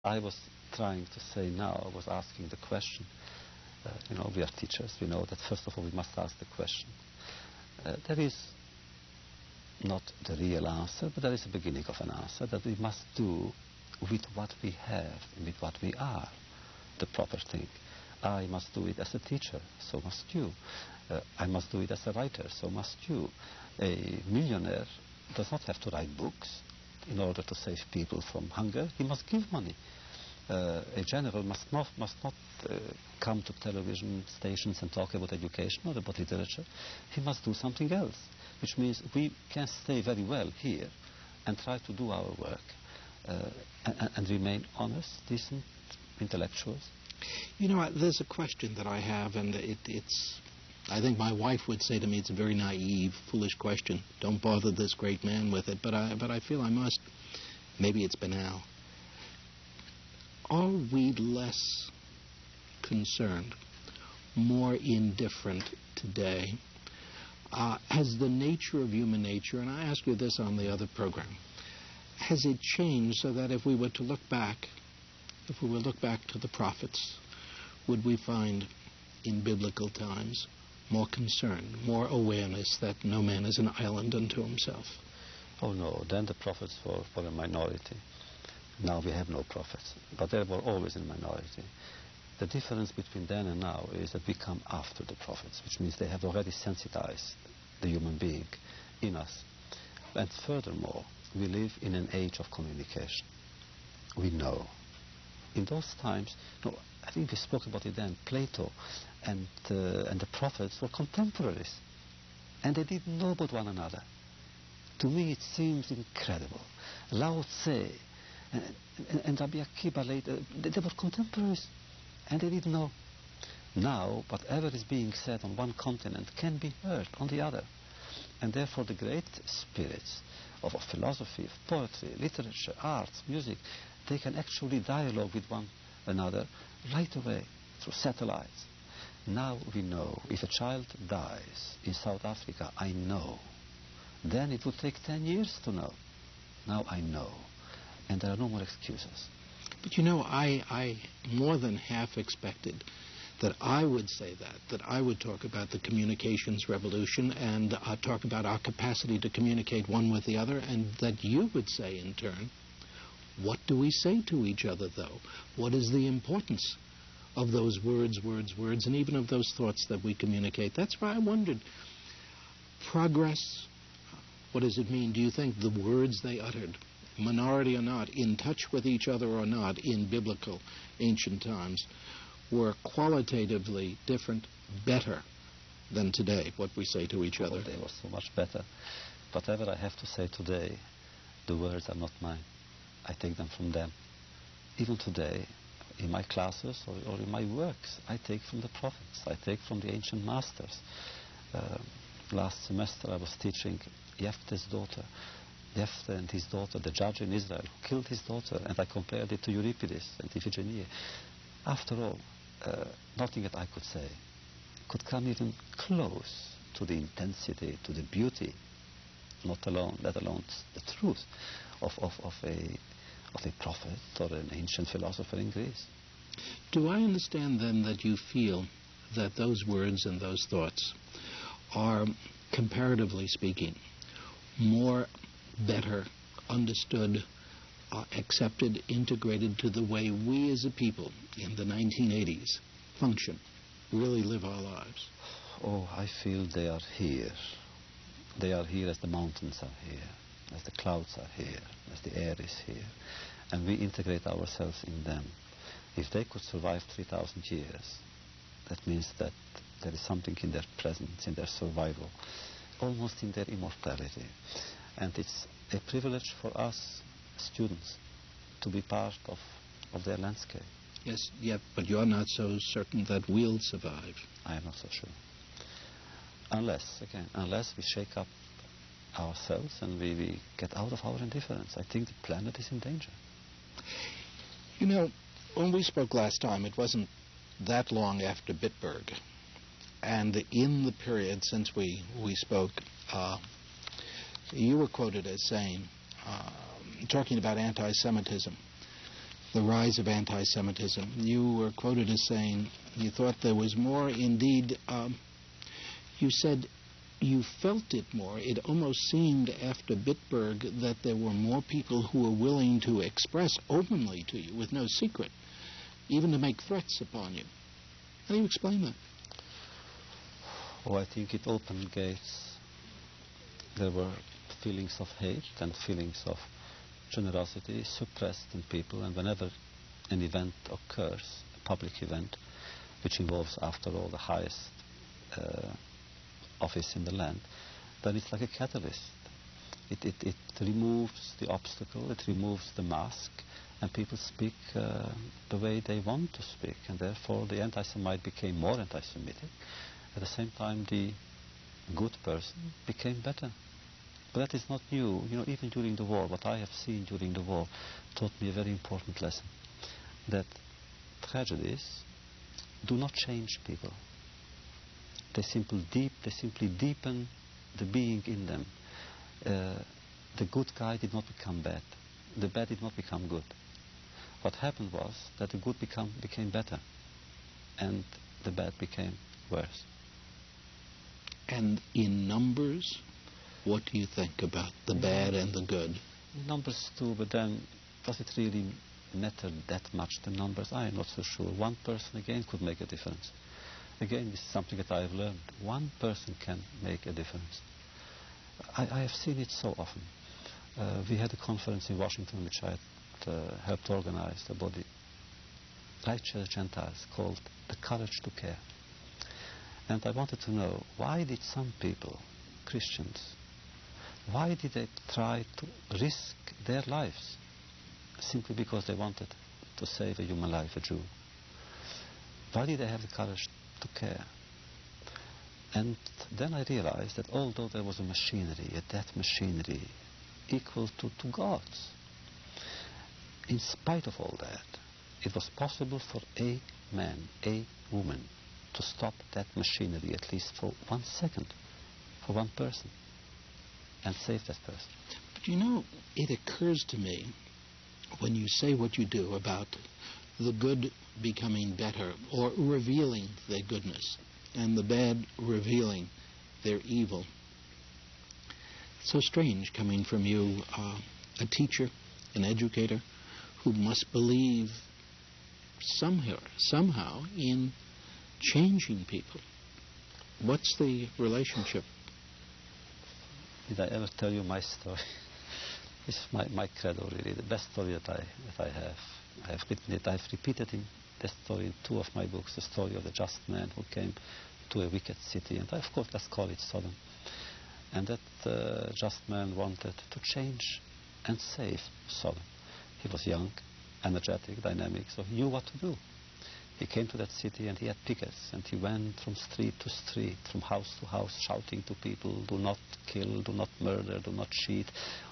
I was trying to say now, I was asking the question. We are teachers. We know that first of all we must ask the question. There is not the real answer, but there is a beginning of an answer that we must do with what we have and with what we are, the proper thing. I must do it as a teacher, so must you. I must do it as a writer, so must you. A millionaire does not have to write books in order to save people from hunger. He must give money. A general must not come to television stations and talk about education or about literature. He must do something else, which means we can stay very well here and try to do our work and remain honest, decent intellectuals. There's a question that I have, and it's I think my wife would say to me it's a very naive, foolish question. Don't bother this great man with it, but I feel I must. Maybe it's banal. Are we less concerned, more indifferent today? Has the nature of human nature, and I asked you this on the other program, has it changed so that if we were to look back to the prophets, would we find in biblical times more concern, more awareness that no man is an island unto himself? Oh no, then the prophets were a minority. Now we have no prophets, but they were always in minority. The difference between then and now is that we come after the prophets, which means they have already sensitized the human being in us. And furthermore, we live in an age of communication. We know. In those times, I think we spoke about it then, Plato and the prophets were contemporaries, and they didn't know about one another. To me it seems incredible. Lao Tse and Rabbi Akiba later, they were contemporaries, and they didn't know. Now, whatever is being said on one continent can be heard on the other. And therefore the great spirits of philosophy, of poetry, literature, art, music, they can actually dialogue with one another right away through satellites. Now we know if a child dies in South Africa, I know. Then it would take 10 years to know. Now I know. And there are no more excuses. But I more than half expected that I would say that I would talk about the communications revolution and talk about our capacity to communicate one with the other, and that you would say in turn, what do we say to each other, though? What is the importance of those words, and even of those thoughts that we communicate? That's why I wondered, progress, what does it mean? Do you think the words they uttered, minority or not, in touch with each other or not, in biblical ancient times, were qualitatively different, better than today, what we say to each other? They were so much better. Whatever I have to say today, the words are not mine. I take them from them. Even today, in my classes or in my works, I take from the prophets. I take from the ancient masters. Last semester I was teaching Jephthah's daughter. Jephthah and his daughter, the judge in Israel, who killed his daughter, and I compared it to Euripides and Iphigenia. After all, nothing that I could say could come even close to the intensity, to the beauty, let alone the truth of a prophet or an ancient philosopher in Greece. Do I understand then that you feel that those words and those thoughts are, comparatively speaking, better understood, accepted, integrated to the way we as a people in the 1980s function, really live our lives? Oh, I feel they are here. They are here as the mountains are here, as the clouds are here, as the air is here, and we integrate ourselves in them. If they could survive 3,000 years, that means that there is something in their presence, in their survival, almost in their immortality. And it's a privilege for us students to be part of their landscape. Yes, but you're not so certain that we'll survive. I am not so sure. Unless we shake up ourselves and we get out of our indifference. I think the planet is in danger. When we spoke last time, it wasn't that long after Bitburg. And in the period since we spoke, you were quoted as saying, talking about anti-Semitism, the rise of anti-Semitism. You were quoted as saying you thought there was more. Indeed, you said you felt it more. It almost seemed after Bitburg that there were more people who were willing to express openly to you with no secret, even to make threats upon you. How do you explain that? Oh, I think it opened gates. There were feelings of hate and feelings of generosity suppressed in people, and whenever an event occurs, a public event, which involves, after all, the highest office in the land, then it's like a catalyst. It removes the obstacle, it removes the mask, and people speak the way they want to speak, and therefore the anti-Semite became more anti-Semitic. At the same time, the good person became better. But that is not new. You know, even during the war, what I have seen during the war taught me a very important lesson, that tragedies do not change people. They simply deepen the being in them. The good guy did not become bad. The bad did not become good. What happened was that the good became better, and the bad became worse. And in numbers, what do you think about the bad and the good? Numbers too, but then does it really matter that much, the numbers? I am not so sure. One person, again, could make a difference. Again, this is something that I have learned. One person can make a difference. I have seen it so often. We had a conference in Washington which I had helped organize about the righteous Gentiles, called The Courage to Care. And I wanted to know, why did some people, Christians, why did they try to risk their lives simply because they wanted to save a human life, a Jew? Why did they have the courage to care? And then I realized that although there was a machinery, a death machinery, equal to God's, in spite of all that, it was possible for a man, a woman, to stop that machinery at least for 1 second, for one person, and save that person. But you know, it occurs to me, when you say what you do about the good becoming better, or revealing their goodness, and the bad revealing their evil, it's so strange coming from you, a teacher, an educator, who must believe somehow in changing people. What's the relationship? Did I ever tell you my story? It's my credo, really, the best story that I have. I have written it. I have repeated the story in 2 of my books, the story of the just man who came to a wicked city. And of course, let's call it Sodom. And that just man wanted to change and save Sodom. He was young, energetic, dynamic, so he knew what to do. He came to that city and he had pickets, and he went from street to street, from house to house, shouting to people, do not kill, do not murder, do not cheat,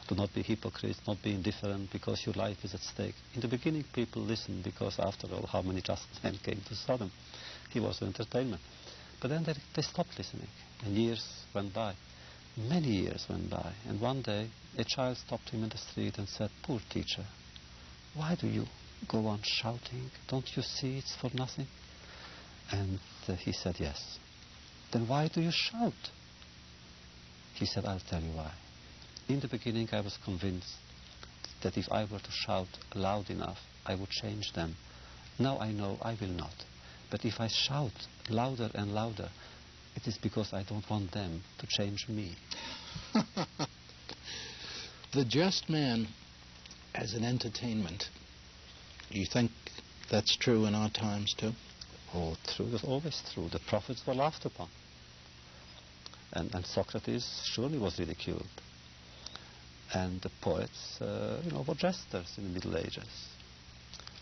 do not be hypocrites, not be indifferent, because your life is at stake. In the beginning, people listened, because after all, how many just men came to Sodom? He was an entertainment. But then they stopped listening, and years went by. Many years went by, and one day a child stopped him in the street and said, "Poor teacher, why do you go on shouting? Don't you see it's for nothing?" And he said, "Yes." "Then why do you shout?" He said, "I'll tell you why. In the beginning, I was convinced that if I were to shout loud enough, I would change them. Now I know I will not. But if I shout louder and louder, it is because I don't want them to change me." The just man as an entertainment, do you think that's true in our times too? Oh, true. It was always true. The prophets were laughed upon. And Socrates surely was ridiculed. And the poets, were jesters in the Middle Ages.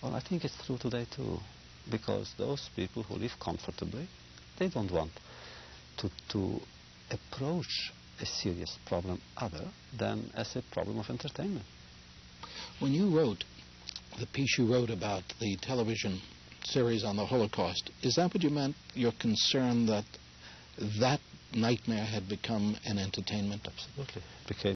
Well, I think it's true today too, because those people who live comfortably, they don't want to approach a serious problem other than as a problem of entertainment. When you wrote the piece you wrote about the television series on the Holocaust, is that what you meant? Your concern that nightmare had become an entertainment? Absolutely. It became